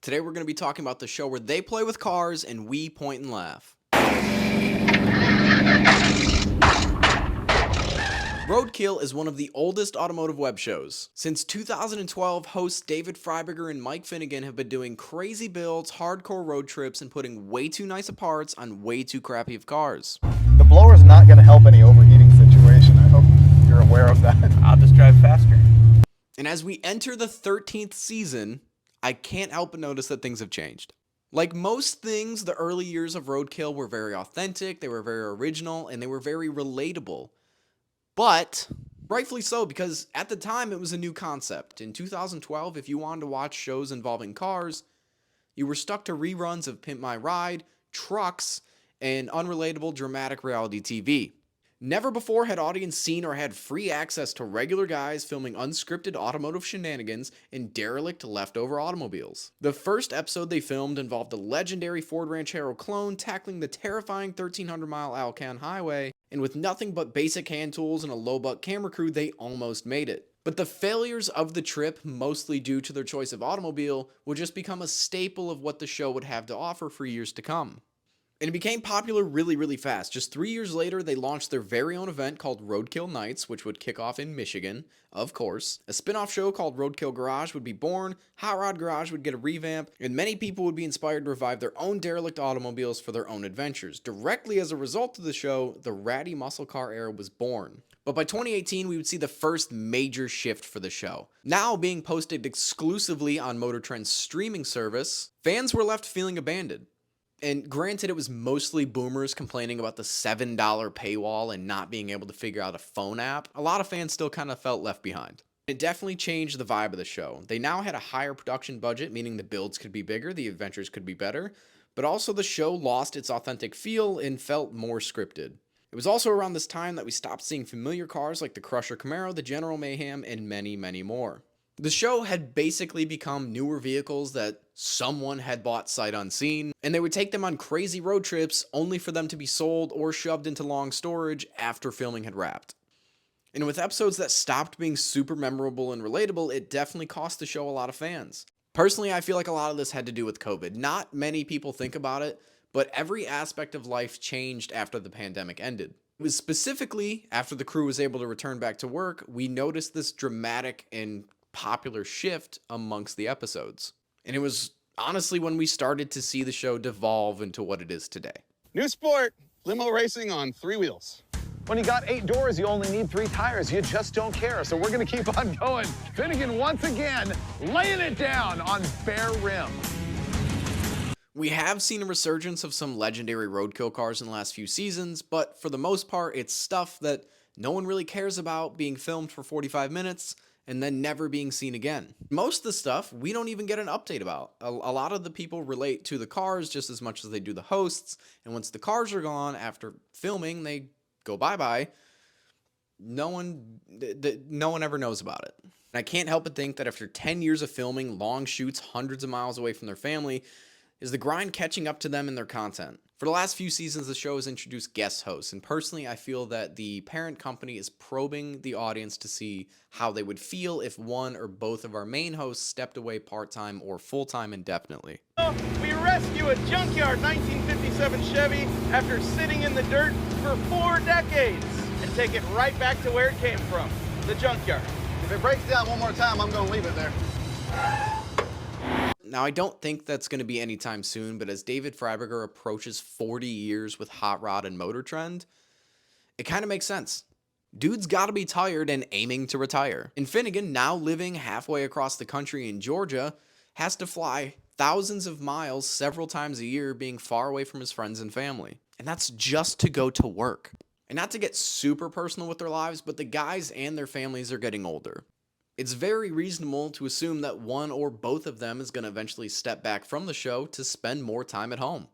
Today we're going to be talking about the show where they play with cars and we point and laugh. Roadkill is one of the oldest automotive web shows. Since 2012, hosts David Freiberger and Mike Finnegan have been doing crazy builds, hardcore road trips, and putting way too nice of parts on way too crappy of cars. The blower's not going to help any overheating situation. I hope you're aware of that. I'll just drive faster. And as we enter the 13th season, I can't help but notice that things have changed. Like most things, the early years of Roadkill were very authentic, they were very original, and they were very relatable. But rightfully so, because at the time it was a new concept. In 2012, if you wanted to watch shows involving cars, you were stuck to reruns of Pimp My Ride, trucks, and unrelatable dramatic reality TV. Never before had audience seen or had free access to regular guys filming unscripted automotive shenanigans in derelict leftover automobiles. The first episode they filmed involved a legendary Ford Ranchero clone tackling the terrifying 1,300-mile Alcan highway, and with nothing but basic hand tools and a low-buck camera crew, they almost made it. But the failures of the trip, mostly due to their choice of automobile, would just become a staple of what the show would have to offer for years to come. And it became popular really fast. Just 3 years later, they launched their very own event called Roadkill Nights, which would kick off in Michigan, of course. A spin-off show called Roadkill Garage would be born, Hot Rod Garage would get a revamp, and many people would be inspired to revive their own derelict automobiles for their own adventures. Directly as a result of the show, the ratty muscle car era was born. But by 2018, we would see the first major shift for the show. Now being posted exclusively on Motor Trend's streaming service, fans were left feeling abandoned. And granted, it was mostly boomers complaining about the $7 paywall and not being able to figure out a phone app. A lot of fans still kind of felt left behind. It definitely changed the vibe of the show. They now had a higher production budget, meaning the builds could be bigger, the adventures could be better, but also the show lost its authentic feel and felt more scripted. It was also around this time that we stopped seeing familiar cars like the Crusher Camaro, the General Mayhem, and many more. The show had basically become newer vehicles that someone had bought sight unseen, and they would take them on crazy road trips only for them to be sold or shoved into long storage after filming had wrapped. And with episodes that stopped being super memorable and relatable, it definitely cost the show a lot of fans. Personally, I feel like a lot of this had to do with COVID. Not many people think about it, but every aspect of life changed after the pandemic ended. It was specifically after the crew was able to return back to work, we noticed this dramatic and popular shift amongst the episodes. And it was honestly when we started to see the show devolve into what it is today. New sport, limo racing on 3 wheels. When you got 8 doors, you only need 3 tires. You just don't care. So we're going to keep on going. Finnegan once again laying it down on bare rim. We have seen a resurgence of some legendary roadkill cars in the last few seasons, but for the most part, it's stuff that no one really cares about being filmed for 45 minutes and then never being seen again. Most of the stuff we don't even get an update about. A lot of the people relate to the cars just as much as they do the hosts, and once the cars are gone after filming, they go bye-bye. No one ever knows about it. And I can't help but think that after 10 years of filming long shoots hundreds of miles away from their family, is the grind catching up to them in their content. For the last few seasons, the show has introduced guest hosts, and personally, I feel that the parent company is probing the audience to see how they would feel if one or both of our main hosts stepped away part-time or full-time indefinitely. We rescue a junkyard 1957 Chevy after sitting in the dirt for 4 decades and take it right back to where it came from, the junkyard. If it breaks down one more time, I'm gonna leave it there. Now, I don't think that's going to be anytime soon, but as David Freiberger approaches 40 years with Hot Rod and Motor Trend, it kind of makes sense. Dude's got to be tired and aiming to retire. And Finnegan, now living halfway across the country in Georgia, has to fly thousands of miles several times a year, being far away from his friends and family. And that's just to go to work. And not to get super personal with their lives, but the guys and their families are getting older. It's very reasonable to assume that one or both of them is going to eventually step back from the show to spend more time at home.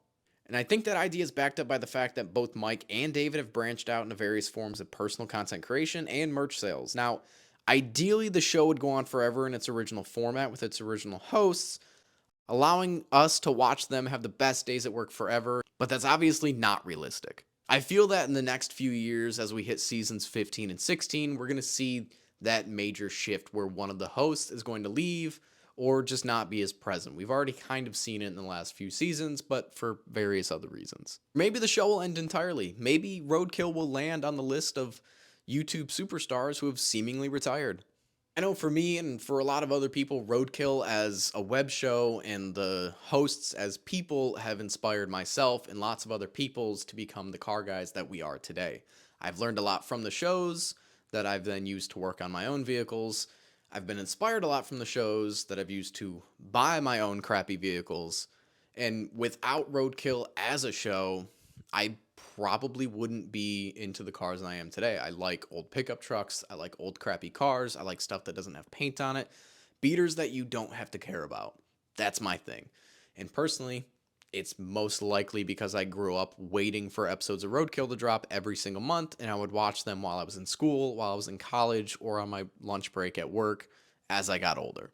And I think that idea is backed up by the fact that both Mike and David have branched out into various forms of personal content creation and merch sales. Now, ideally, the show would go on forever in its original format with its original hosts, allowing us to watch them have the best days at work forever, but that's obviously not realistic. I feel that in the next few years, as we hit seasons 15 and 16, we're going to see that major shift where one of the hosts is going to leave or just not be as present. We've already kind of seen it in the last few seasons, but for various other reasons. Maybe the show will end entirely. Maybe Roadkill will land on the list of YouTube superstars who have seemingly retired. I know for me and for a lot of other people, Roadkill as a web show and the hosts as people have inspired myself and lots of other peoples to become the car guys that we are today. I've learned a lot from the shows that I've then used to work on my own vehicles. I've been inspired a lot from the shows that I've used to buy my own crappy vehicles. And without Roadkill as a show, I probably wouldn't be into the cars I am today. I like old pickup trucks. I like old crappy cars. I like stuff that doesn't have paint on it. Beaters that you don't have to care about. That's my thing. And personally, it's most likely because I grew up waiting for episodes of Roadkill to drop every single month, and I would watch them while I was in school, while I was in college, or on my lunch break at work as I got older.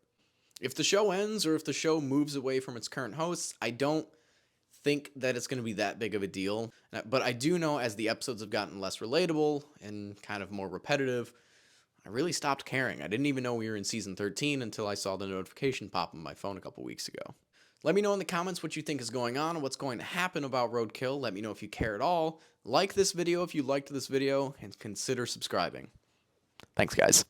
If the show ends or if the show moves away from its current hosts, I don't think that it's going to be that big of a deal. But I do know as the episodes have gotten less relatable and kind of more repetitive, I really stopped caring. I didn't even know we were in season 13 until I saw the notification pop on my phone a couple weeks ago. Let me know in the comments what you think is going on and what's going to happen about Roadkill. Let me know if you care at all. Like this video if you liked this video, and consider subscribing. Thanks, guys.